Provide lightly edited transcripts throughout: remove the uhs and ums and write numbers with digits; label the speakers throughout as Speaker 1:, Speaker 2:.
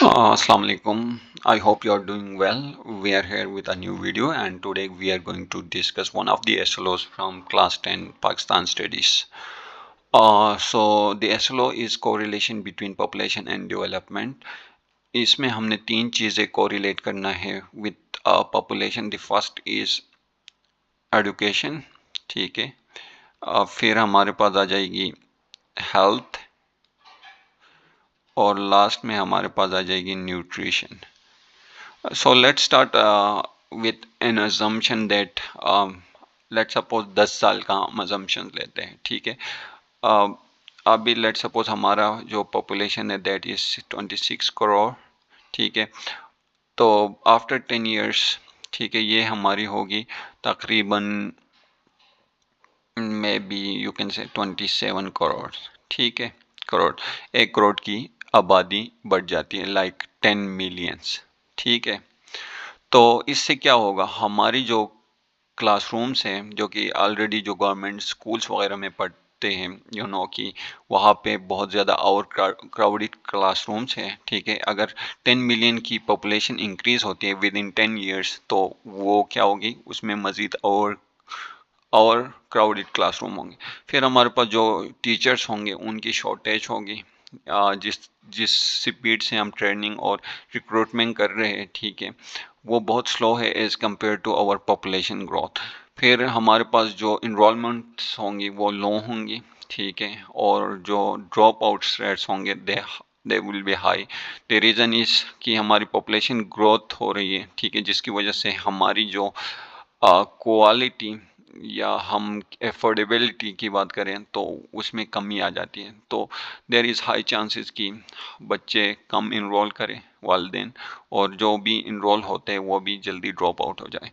Speaker 1: Assalamu alaikum. I hope you are doing well. We are here with a new video, and today we are going to discuss one of the SLOs from class 10 Pakistan studies. So the SLO is correlation between population and development. इसमें हमने तीन चीज़ें correlate करना है with population. The first is education, ठीक है. फिर हमारे पास आ जाएगी health और लास्ट में हमारे पास आ जाएगी nutrition. So let's start with an assumption that let's suppose 10 साल का हम assumption लेते हैं, ठीक है. uh, अभी let's suppose हमारा जो population है that is 26 करोड़, ठीक है. तो after 10 years, ठीक है, ये हमारी होगी तकरीबन मे बी यू कैन से 27 करोड़, ठीक है. करोड़, 1 करोड़ की आबादी बढ़ जाती है, लाइक 10 मिलियंस, ठीक है. तो इससे क्या होगा, हमारी जो क्लासरूम्स हैं जो कि ऑलरेडी जो गवर्नमेंट स्कूल्स वगैरह में पढ़ते हैं, कि वहाँ पे बहुत ज़्यादा और क्राउडेड क्लासरूम्स हैं, ठीक है. अगर 10 मिलियन की पॉपुलेशन इंक्रीज़ होती है विद इन 10 ईयर्स, तो वो क्या होगी, उसमें मज़ीद और क्राउडेड क्लासरूम होंगे. फिर हमारे पास जो टीचर्स होंगे उनकी शॉर्टेज होगी. जिस जिस स्पीड से हम ट्रेनिंग और रिक्रूटमेंट कर रहे हैं, ठीक है, वो बहुत स्लो है as compare to our population growth. फिर हमारे पास जो इनरोलमेंट्स होंगी वो लो होंगी, ठीक है, और जो ड्रॉप आउट रेट्स होंगे they will be high. The reason is कि हमारी पॉपुलेशन ग्रोथ हो रही है, ठीक है, जिसकी वजह से हमारी जो क्वालिटी या हम एफोर्डेबिलिटी की बात करें तो उसमें कमी आ जाती है. तो देयर इज़ हाई चांसेस कि बच्चे कम इनरोल करें वालिदैन, और जो भी इनरोल होते हैं वो भी जल्दी ड्रॉप आउट हो जाए.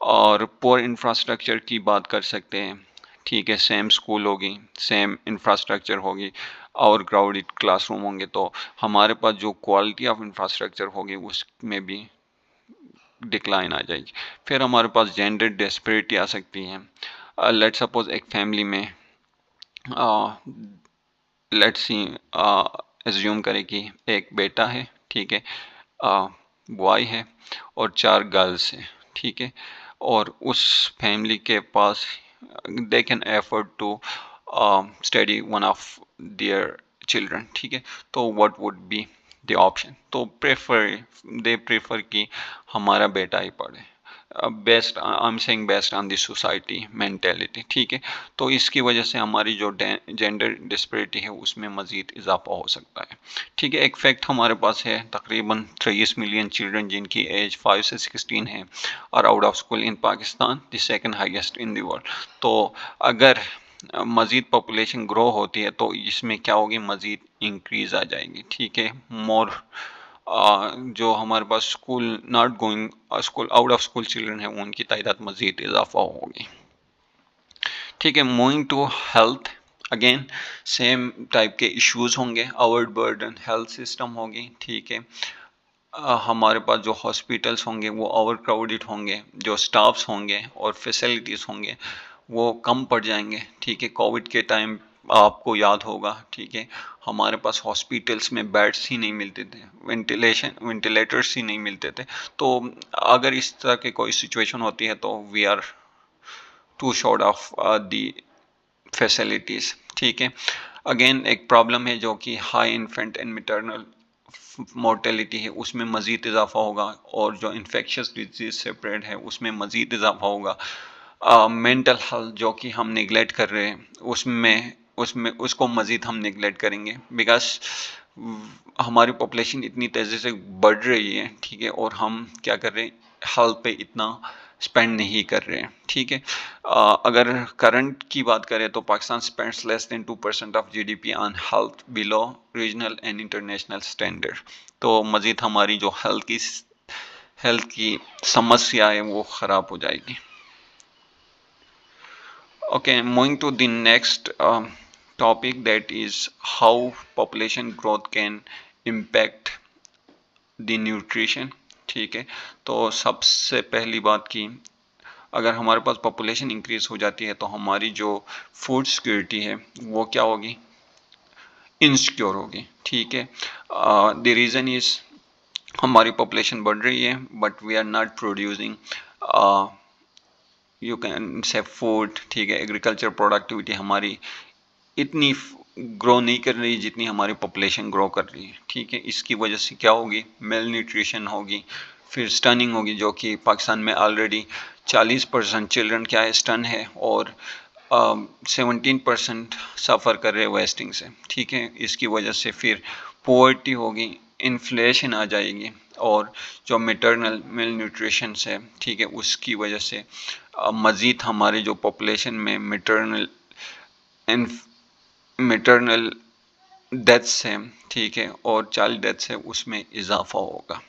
Speaker 1: और पुअर इंफ्रास्ट्रक्चर की बात कर सकते हैं, ठीक है. सेम स्कूल होगी, सेम इंफ्रास्ट्रक्चर होगी और क्राउडेड क्लासरूम होंगे, तो हमारे पास जो क्वालिटी ऑफ इंफ्रास्ट्रक्चर होगी उसमें भी डिक्लाइन आ जाएगी. फिर हमारे पास जेंडर डिस्पैरिटी आ सकती है. लेट्स सपोज एक फैमिली में लेट्स सी एज्यूम करें कि एक बेटा है, ठीक है, बॉय है और 4 गर्ल्स हैं, ठीक है. और उस फैमिली के पास they can afford to study one of their children, ठीक है. तो what would be the option, तो दे प्रेफर कि हमारा बेटा ही पढ़े. Best I am saying based on the society mentality, ठीक है. तो इसकी वजह से हमारी जो जेंडर डिस्पैरिटी है उसमें मज़ीद इजाफा हो सकता है, ठीक है. एक फैक्ट हमारे पास है, तकरीबन 23 मिलियन चिल्ड्रन जिनकी एज 5 से 16 है और out of school in Pakistan, the second highest in the world. तो अगर मज़ीद पॉपुलेशन ग्रो होती है तो इसमें क्या होगी, मज़ीद इंक्रीज़ आ जाएगी, ठीक है. मोर जो हमारे पास school not going school out of school children है उनकी तादाद मज़ीद इजाफा होगी, ठीक है. Moving to health, again same type के इश्यूज होंगे, ओवर बर्डन हेल्थ सिस्टम होगी, ठीक है. हमारे पास जो हॉस्पिटल्स होंगे वो ओवर क्राउडेड होंगे, जो स्टाफ्स होंगे और फैसिलिटीज़ होंगे वो कम पड़ जाएंगे, ठीक है. कोविड के टाइम आपको याद होगा, ठीक है, हमारे पास हॉस्पिटल्स में बेड्स ही नहीं मिलते थे, वेंटिलेटर्स ही नहीं मिलते थे. तो अगर इस तरह की कोई सिचुएशन होती है तो we are too short of the facilities, ठीक है. अगेन एक प्रॉब्लम है जो कि high infant and maternal mortality है, उसमें मज़ीद इजाफा होगा, और जो इन्फेक्शस डिजीज से स्प्रेड है उसमें मज़ीद इजाफा होगा. मेंटल हेल्थ जो कि हम निगलेक्ट कर रहे हैं उसमें उसमें उसको मज़ीद हम निगलेक्ट करेंगे, बिकॉज हमारी पॉपुलेशन इतनी तेज़ी से बढ़ रही है, ठीक है, और हम क्या कर रहे हैं, हेल्थ पे इतना स्पेंड नहीं कर रहे हैं, ठीक है. अगर करंट की बात करें तो Pakistan spends less than 2% of GDP on health, below regional and international standard. तो मज़ीद हमारी जो हेल्थ की समस्या है वो ख़राब हो जाएगी. Okay, moving to the next topic, that is how population growth can impact the nutrition, ठीक है. तो सबसे पहली बात की, अगर हमारे पास पॉपुलेशन इंक्रीज हो जाती है तो हमारी जो फूड सिक्योरिटी है वो क्या होगी, इनसिक्योर होगी, ठीक है. द रीज़न इज़ हमारी पॉपुलेशन बढ़ रही है but we are not producing you can say food, ठीक है। एग्रीकल्चर प्रोडक्टिविटी हमारी इतनी ग्रो नहीं कर रही जितनी हमारी पॉपुलेशन ग्रो कर रही है, ठीक है। इसकी वजह से क्या होगी, मेल न्यूट्रिशन होगी, फिर स्टनिंग होगी, जो कि पाकिस्तान में ऑलरेडी 40% चिल्ड्रन क्या है स्टन है, और 17% सफ़र कर रहे हैं वेस्टिंग से, ठीक है। इसकी वजह से फिर पोवर्टी होगी, इन्फ्लेशन आ जाएगी, और जो मेटरनल मेल न्यूट्रिशन है, ठीक है, उसकी वजह से मज़ीद हमारे जो पॉपुलेशन में मेटरनल डेथ्स हैं, ठीक है, और चाइल्ड डेथ्स है, उसमें इजाफा होगा।